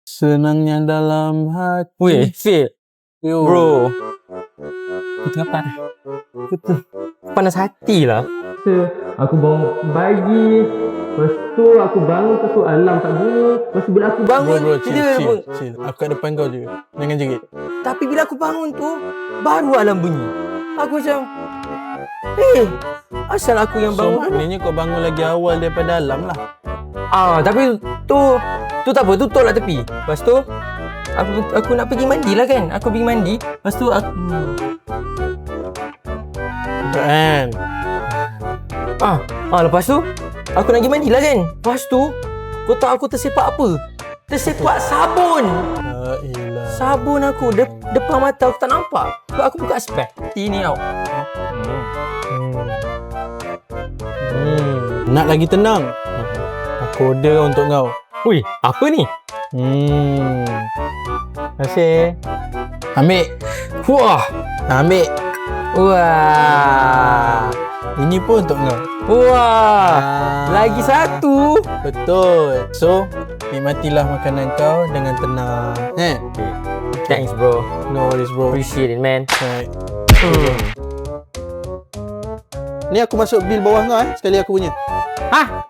Senangnya dalam hati. Weh, Fik. Yo. Bro. Itu apa? Betul. Panas hati lah. Aku bangun pagi. Lepas tu aku bangun tu alarm tak bunyi. Lepas tu bila aku bangun, Bro, dia chill. Aku kat depan kau je. Jangan jerit. tapi bila aku bangun tu baru alarm bunyi. Aku macam asal aku yang So, bangun. maknanya kau bangun lagi awal daripada alam lah. Tapi tu tak apa, tu tolak tepi. Lepas tu aku nak pergi mandi lah kan. Aku pergi mandi. Lepas tu aku Kan? lepas tu aku nak pergi mandi lah kan. Lepas tu kau tahu aku tersepak apa? Tersepak sabun. Ilah. Sabun aku depan mata aku tak nampak. Sebab aku buka spek. Ini tau. Nak lagi tenang? Aku order untuk kau. Wih, apa ni? Terima kasih. Ambil. Wah. Ambil. Wah. Ini pun untuk kau. Wah. Lagi satu. Betul. So, nikmatilah makanan kau dengan tenang. Thanks, bro. No worries, bro. Appreciate it, man. Right. Ni aku masuk bil bawah kau sekali aku punya. Hah?